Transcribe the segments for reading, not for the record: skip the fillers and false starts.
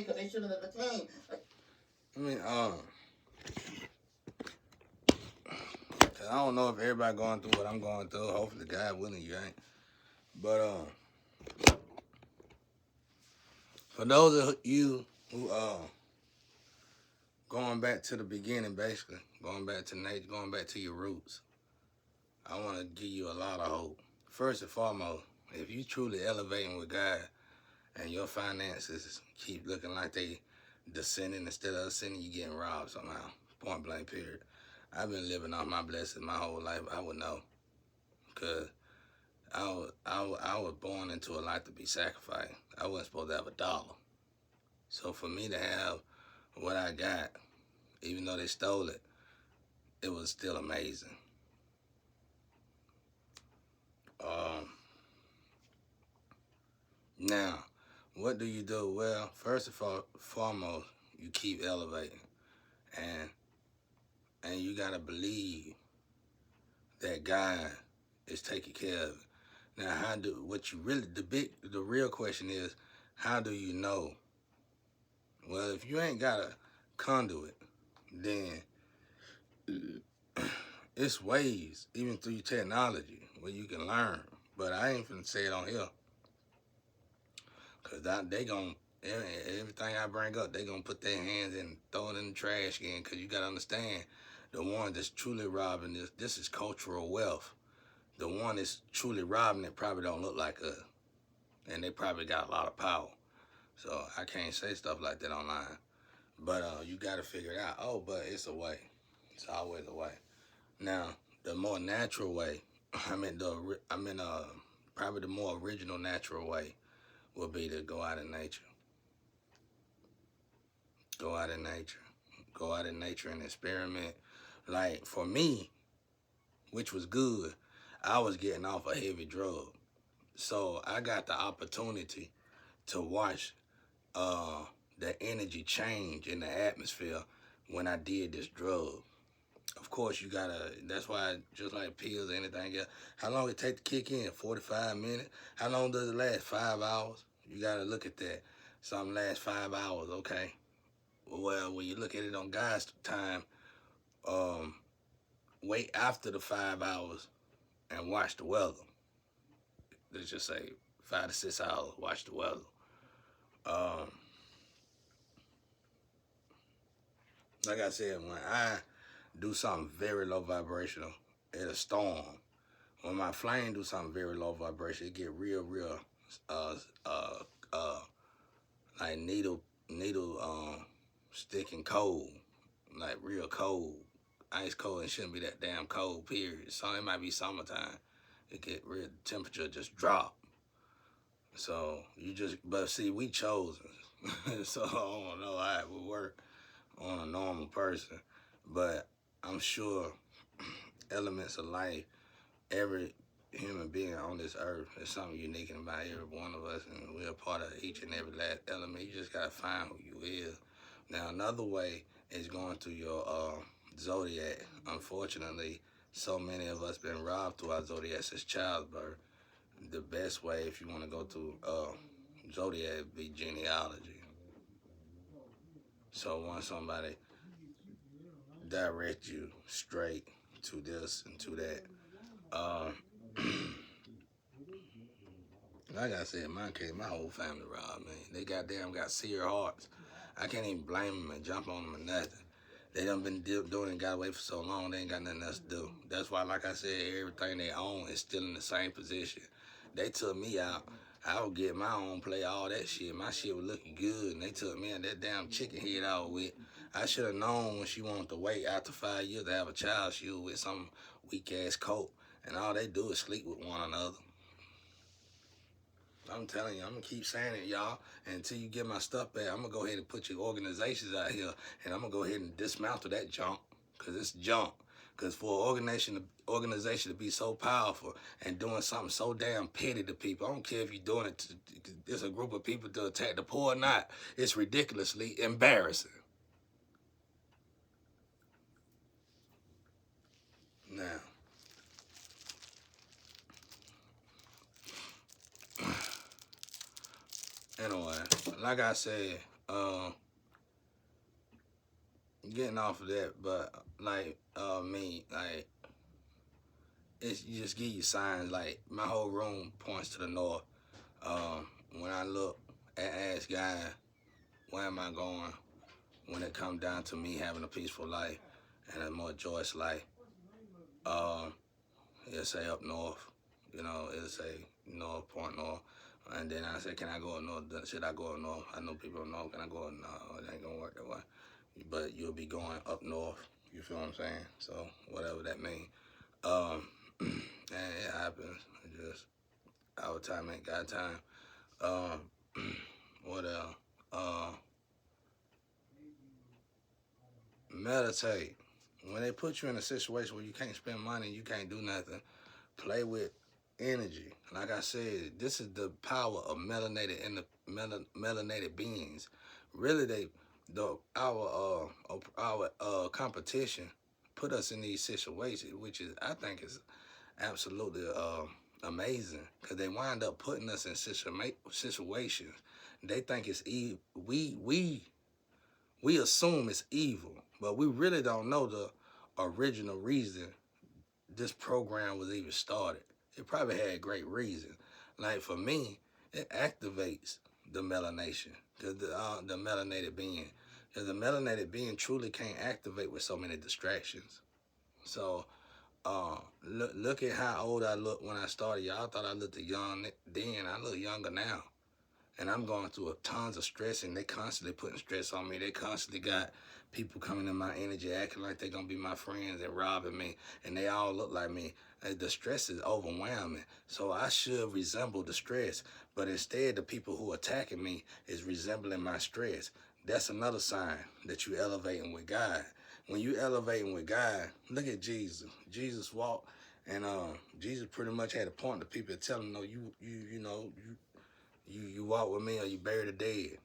because they shouldn't have came. I mean, I don't know if everybody going through what I'm going through. Hopefully, God willing, you ain't. But for those of you who going back to the beginning, basically going back to nature, going back to your roots, I want to give you a lot of hope. First and foremost, if you truly elevating with God and your finances keep looking like they descending instead of ascending, you getting robbed somehow. Point blank, period. I've been living off my blessings my whole life. I would know, because I was born into a life to be sacrificed. I wasn't supposed to have $1. So for me to have what I got, even though they stole it, it was still amazing. Now, what do you do? Well, first of all, foremost, you keep elevating, and you gotta believe that God is taking care of it. Now, the real question is, how do you know? Well, if you ain't got a conduit, then it's ways, even through technology, where you can learn. But I ain't finna say it on here, because they gon' everything I bring up, they gonna put their hands in and throw it in the trash can, because you gotta understand, the one that's truly robbing this is cultural wealth. The one that's truly robbing it probably don't look like us, and they probably got a lot of power. So I can't say stuff like that online. But you gotta figure it out. Oh, but it's a way. It's always a way. Now, the more natural way, probably the more original natural way would be to go out in nature. Go out in nature. Go out in nature and experiment. Like, for me, which was good, I was getting off a heavy drug. So I got the opportunity to watch the energy change in the atmosphere when I did this drug. Of course, you gotta, that's why, just like pills or anything else, how long it take to kick in? 45 minutes? How long does it last? 5 hours? You gotta look at that. Something lasts 5 hours, okay. Well, when you look at it on God's time, wait after the 5 hours and watch the weather. Let's just say 5 to 6 hours, watch the weather. Like I said, when I do something very low vibrational, it'll storm. When my flame do something very low vibration, it get real, uh, uh, uh, like needle, sticking cold, like real cold, ice cold. It shouldn't be that damn cold, period. So it might be summertime. It get real, temperature just drop. So but see, we chosen. So I don't know how it would work on a normal person, but I'm sure elements of life, every human being on this earth, there's something unique about every one of us, and we're a part of each and every last element. You just gotta find who you is. Now, another way is going through your zodiac. Unfortunately, so many of us been robbed through our zodiac since childbirth. The best way, if you want to go through zodiac, would be genealogy. So once somebody direct you straight to this and to that, like I said, in my case, my whole family robbed me. They goddamn got seer hearts. I can't even blame them and jump on them or nothing. They done been doing and got away for so long, they ain't got nothing else to do. That's why, like I said, everything they own is still in the same position. They took me out. I would get my own play, all that shit. My shit was looking good, and they took me and that damn chicken head I was with. I should have known when she wanted to wait after 5 years to have a child, she was with some weak-ass coat, and all they do is sleep with one another. I'm telling you, I'm gonna keep saying it, y'all. And until you get my stuff back, I'm gonna go ahead and put your organizations out here, and I'm gonna go ahead and dismantle that junk, cause it's junk. Cause for an organization to be so powerful and doing something so damn petty to people, I don't care if you're doing it to, it's a group of people to attack the poor or not. It's ridiculously embarrassing. Now, anyway, like I said, uh, getting off of that, but like me, like it's you just give you signs. Like my whole room points to the north. When I look and ask God, where am I going? When it comes down to me having a peaceful life and a more joyous life, um, it'll say up north. You know, it'll say north, point north. And then I said, can I go up north? Should I go up north? I know people up north. Can I go up north? No, it ain't going to work that way. But you'll be going up north. You feel what I'm saying? So, whatever that means. And it happens. It just, our time ain't got time. What else? Meditate. When they put you in a situation where you can't spend money, you can't do nothing, play with energy. Like I said, this is the power of melanated in the melanated beings. Really, our competition put us in these situations, which is I think is absolutely amazing because they wind up putting us in situations. They think it's evil. We assume it's evil, but we really don't know the original reason this program was even started. It probably had great reason. Like for me, it activates the melanation, the melanated being. Because the melanated being truly can't activate with so many distractions. So look at how old I look when I started. Y'all thought I looked young then. I look younger now. And I'm going through tons of stress, and they constantly putting stress on me. They constantly got people coming in my energy, acting like they're going to be my friends and robbing me, and they all look like me. The stress is overwhelming, so I should resemble the stress, but instead the people who are attacking me is resembling my stress. That's another sign that you elevating with God. When you elevating with God, look at Jesus. Jesus walked, and Jesus pretty much had to point to people and tell them, no, you walk with me or you bury the dead.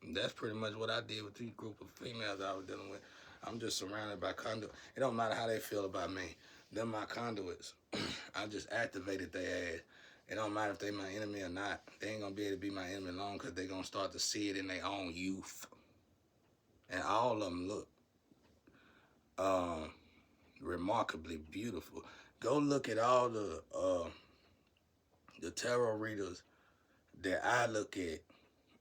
And that's pretty much what I did with these group of females I was dealing with. I'm just surrounded by conduit. It don't matter how they feel about me. They're my conduits. I just activated their ass. It don't matter if they my enemy or not. They ain't gonna be able to be my enemy long because they gonna start to see it in their own youth. And all of them look remarkably beautiful. Go look at all the tarot readers that I look at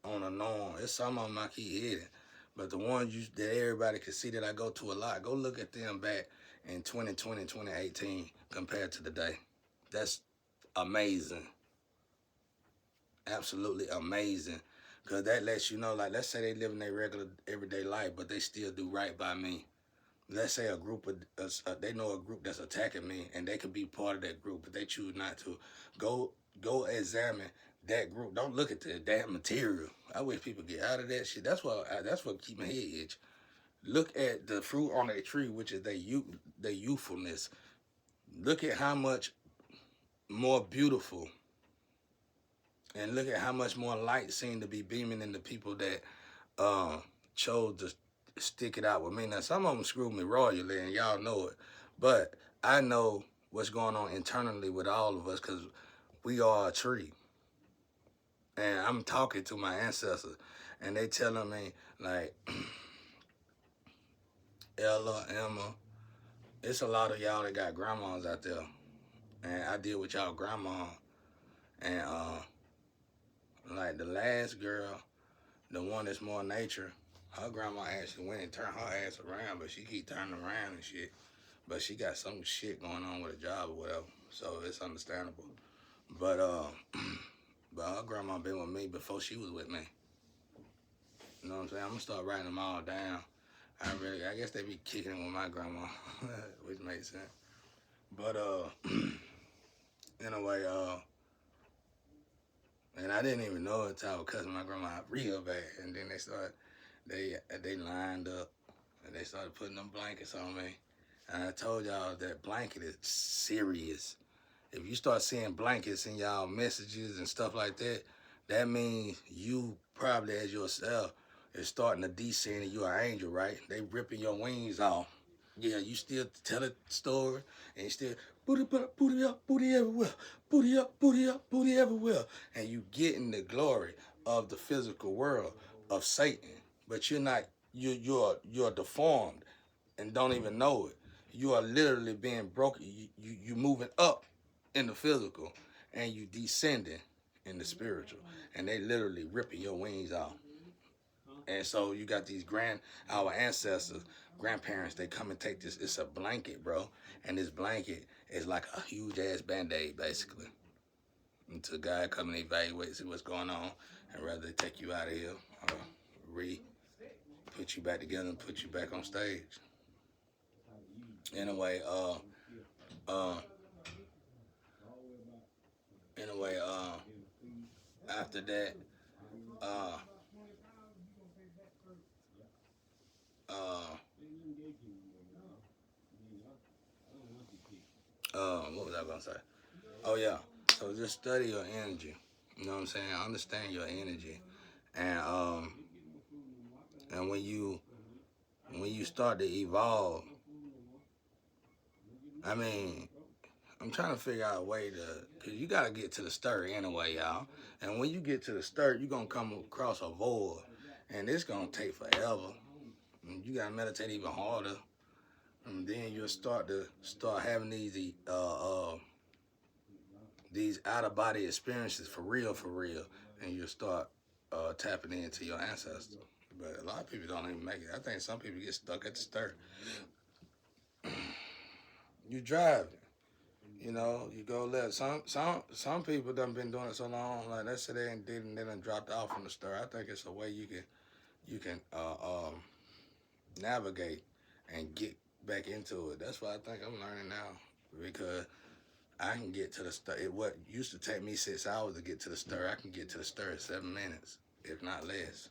on a norm. It's some of them I keep hitting. But the ones that everybody can see that I go to a lot, go look at them back in 2020, 2018 compared to today. That's amazing. Absolutely amazing. Because that lets you know, like, let's say they live in their regular everyday life, but they still do right by me. Let's say a group of, they know a group that's attacking me, and they could be part of that group, but they choose not to. Go examine that group. Don't look at the damn material. I wish people get out of that shit. That's what keep my head itch. Look at the fruit on a tree, which is their youthfulness. Look at how much more beautiful, and look at how much more light seemed to be beaming in the people that chose to stick it out with me. Now, some of them screwed me royally, and y'all know it. But I know what's going on internally with all of us because we are a tree. And I'm talking to my ancestors, and they telling me, like, Ella, Emma, it's a lot of y'all that got grandmas out there. And I deal with y'all grandma. And, like, the last girl, the one that's more nature, her grandma actually went and turned her ass around, but she keep turning around and shit. But she got some shit going on with a job or whatever, so it's understandable. But but her grandma been with me before she was with me. You know what I'm saying? I'm gonna start writing them all down. I guess they be kicking with my grandma, which makes sense. But anyway, and I didn't even know it until I was cussing my grandma out real bad, and then they lined up and they started putting them blankets on me. And I told y'all that blanket is serious. If you start seeing blankets in y'all messages and stuff like that, that means you probably as yourself is starting to descend and you're an angel, right? They ripping your wings off. Yeah, you still tell a story and you still booty up, booty everywhere. Booty up, booty up, booty everywhere. And you getting the glory. of the physical world of Satan, but you're not. You're deformed and don't even know it. You are literally being broken. You moving up in the physical, and you descending in the spiritual, and they literally ripping your wings off. And so you got our ancestors, grandparents, they come and take this. It's a blanket, bro, and this blanket is like a huge ass band-aid, basically. Until God come and evaluate, see what's going on, and rather they take you out of here, or re put you back together and put you back on stage. Anyway, uh, anyway, after that, uh, uh, what was I gonna say? Oh yeah. So just study your energy. You know what I'm saying? Understand your energy, and and when you start to evolve, I mean, I'm trying to figure out a way to, cause you gotta get to the stir anyway, y'all. And when you get to the stir, you're gonna come across a void, and it's gonna take forever. And you gotta meditate even harder, and then you'll start having these out of body experiences for real, and you'll start tapping into your ancestors. But a lot of people don't even make it. I think some people get stuck at the start. You drive, you know, you go left. Some people done been doing it so long, like let's say they done dropped off from the start. I think it's a way you can navigate and get back into it. That's what I think I'm learning now, because I can get to the stir. What used to take me 6 hours to get to the stir, I can get to the stir in 7 minutes, if not less.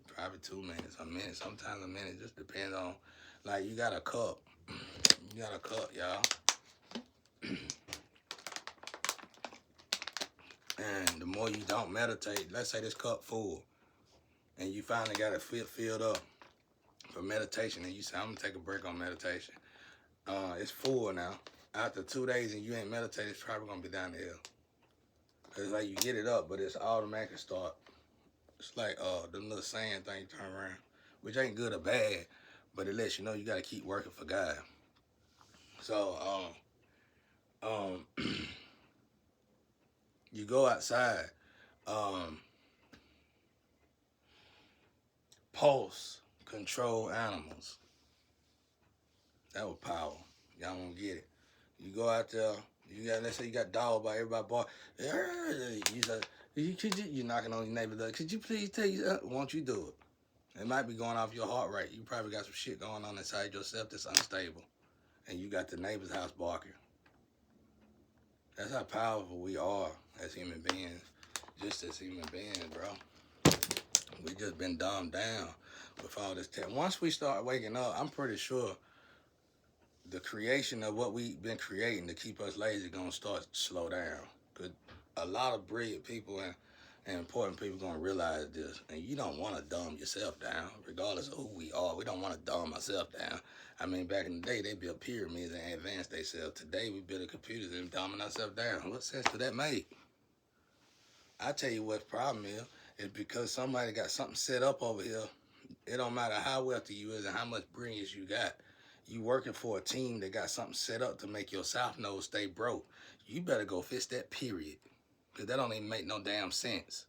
Probably 2 minutes, a minute, sometimes a minute. Just depends on, like, you got a cup. You got a cup, y'all. And the more you don't meditate, let's say this cup full, and you finally got it filled up for meditation, and you say, I'm gonna take a break on meditation. It's full now. After 2 days and you ain't meditated, it's probably gonna be down the hill. It's like you get it up, but it's automatically start. It's like the little sand thing turn around, which ain't good or bad, but it lets you know you gotta keep working for God. So you go outside, um, pulse control animals. That was power. Y'all won't get it. You go out there, let's say you got dog by everybody bark. You say, you knocking on your neighbor's door. Could you please tell you won't you do it? It might be going off your heart rate. You probably got some shit going on inside yourself that's unstable. And you got the neighbor's house barking. That's how powerful we are as human beings. Just as human beings, bro. We just been dumbed down with all this tech. Once we start waking up, I'm pretty sure the creation of what we've been creating to keep us lazy gonna start to slow down. Cause a lot of brilliant people and important people gonna realize this. And you don't want to dumb yourself down, regardless of who we are. We don't want to dumb ourselves down. I mean, back in the day, they built pyramids and advanced themselves. Today, we build computers and dumbing ourselves down. What sense does that make? I tell you what the problem is because somebody got something set up over here. It don't matter how wealthy you is and how much brilliance you got. You working for a team that got something set up to make your South Node stay broke. You better go fix that, period. Because that don't even make no damn sense.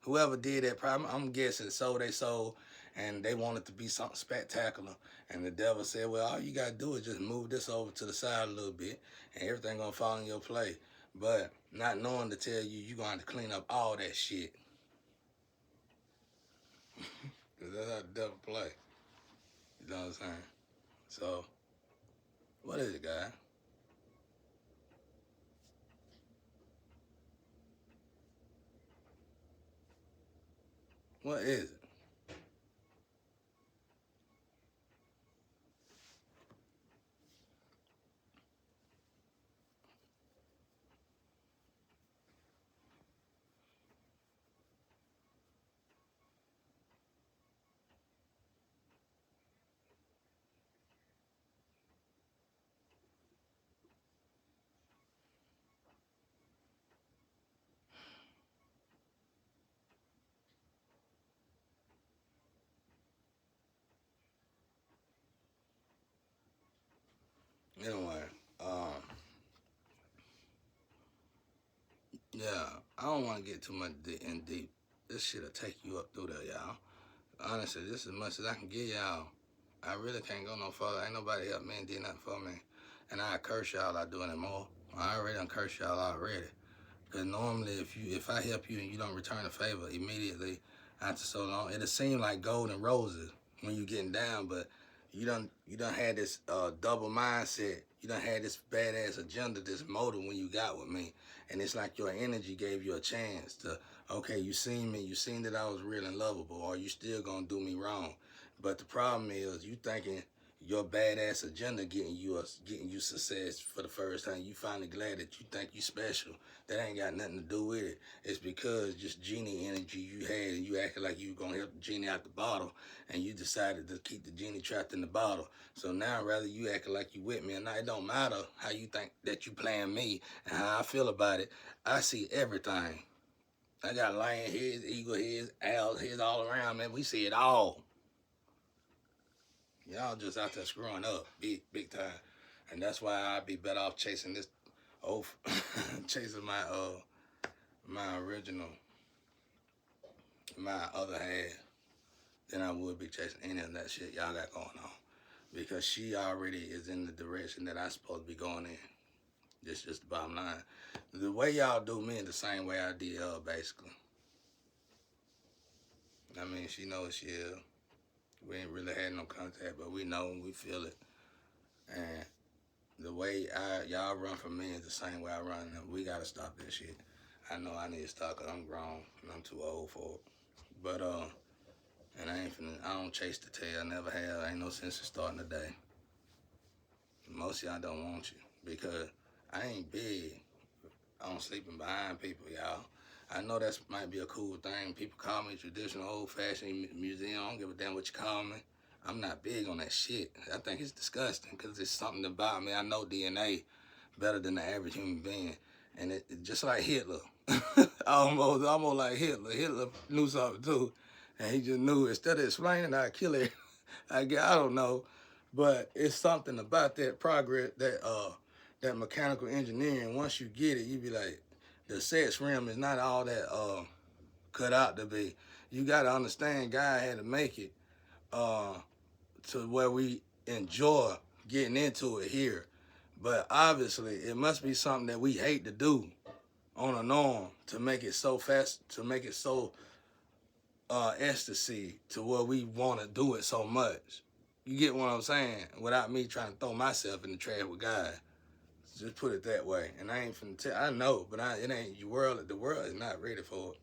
Whoever did that, problem, I'm guessing sold they soul and they wanted to be something spectacular. And the devil said, well, all you got to do is just move this over to the side a little bit and everything going to fall in your place. But not knowing to tell you, you're going to have to clean up all that shit. Because that's how the devil play. You know what I'm saying? So, what is it, guy? What is it? Anyway, um, yeah, I don't want to get too much in deep. This shit'll take you up through there, y'all. Honestly, this is as much as I can give y'all. I really can't go no further. Ain't nobody helped me and did nothing for me. And I curse y'all out doing it more. I already done curse y'all already. Because normally if I help you and you don't return the favor immediately after so long, it'll seem like gold and roses when you getting down, but you done had this double mindset. You done had this badass agenda, this motive when you got with me. And it's like your energy gave you a chance to, okay, you seen me, you seen that I was real and lovable, or you still gonna do me wrong. But the problem is you thinking your badass agenda getting you success for the first time. You finally glad that you think you special. That ain't got nothing to do with it. It's because just genie energy you had and you acted like you were gonna help the genie out the bottle and you decided to keep the genie trapped in the bottle. So now rather you acting like you with me and now it don't matter how you think that you playing me and how I feel about it. I see everything. I got lion heads, eagle heads, owl heads all around, man. We see it all. Y'all just out there screwing up big time. And that's why I'd be better off chasing this oath, chasing my original, my other half than I would be chasing any of that shit y'all got going on. Because she already is in the direction that I supposed to be going in. That's just the bottom line. The way y'all do me is the same way I did her, basically. I mean, she knows she is. We ain't really had no contact, but we know and we feel it. And the way y'all run from me is the same way I run them. We gotta stop this shit. I know I need to stop because I'm grown and I'm too old for it. But and I don't chase the tail, never have. Ain't no sense in starting today. Most of y'all don't want you because I ain't big on sleeping behind people, y'all. I know that might be a cool thing. People call me traditional, old-fashioned museum. I don't give a damn what you call me. I'm not big on that shit. I think it's disgusting because it's something about me. I know DNA better than the average human being. And it just like Hitler. almost like Hitler. Hitler knew something too. And he just knew instead of explaining, I'd kill it. I don't know. But it's something about that progress, that mechanical engineering. Once you get it, you be like, the sex realm is not all that cut out to be. You gotta understand God had to make it uh, to where we enjoy getting into it here. But obviously, it must be something that we hate to do on a norm to make it so fast, to make it so ecstasy to where we want to do it so much. You get what I'm saying? Without me trying to throw myself in the trash with God. Just put it that way. And I ain't finna tell, I know, but it ain't your world. The world is not ready for it.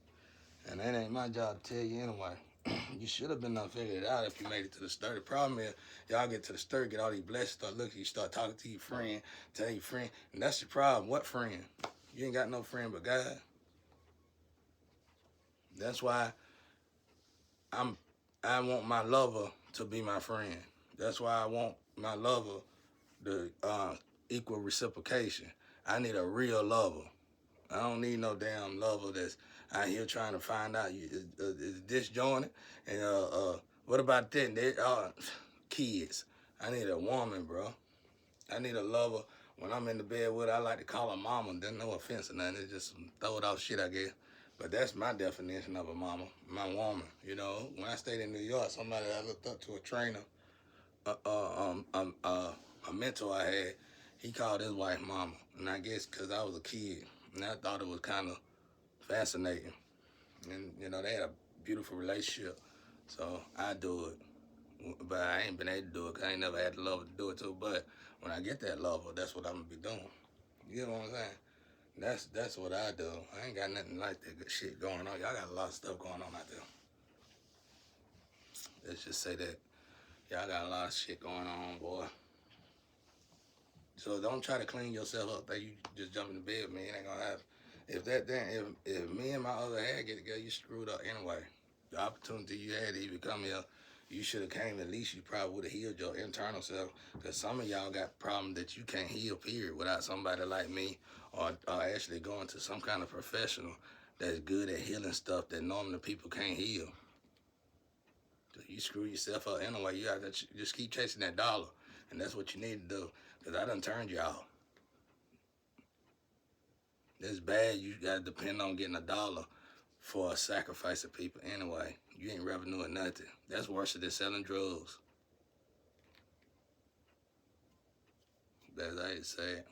And that ain't my job to tell you anyway. You should have been done figured it out if you made it to the stir. The problem is, y'all get to the stir, get all these blessings, start looking, you start talking to your friend, tell your friend, and that's your problem. What friend? You ain't got no friend but God. That's why I want my lover to be my friend. That's why I want my lover to equal reciprocation. I need a real lover. I don't need no damn lover that's out here trying to find out is disjointed. And what about that? Kids. I need a woman, bro. I need a lover. When I'm in the bed with her, I like to call her mama. There's no offense or nothing. It's just some throw it off shit, I guess. But that's my definition of a mama, my woman. You know, when I stayed in New York, somebody I looked up to, a trainer, a mentor I had, he called his wife mama. And I guess because I was a kid, and I thought it was kind of fascinating. And, you know, they had a beautiful relationship. So I do it. But I ain't been able to do it because I ain't never had the lover to do it too. But when I get that lover, that's what I'm going to be doing. You know what I'm saying? That's what I do. I ain't got nothing like that good shit going on. Y'all got a lot of stuff going on out there. Let's just say that y'all got a lot of shit going on, boy. So don't try to clean yourself up that you just jump in the bed with me. It ain't gonna happen. If me and my other half get together, you screwed up anyway. The opportunity you had to even come here, you should have came. At least you probably would have healed your internal self. Because some of y'all got problems that you can't heal, period, without somebody like me or actually going to some kind of professional that's good at healing stuff that normally people can't heal. So you screw yourself up anyway. You have to just keep chasing that dollar. And that's what you need to do. Because I done turned y'all. It's bad. You got to depend on getting $1 for a sacrifice of people anyway. You ain't revenue or nothing. That's worse than selling drugs. That's how you say it.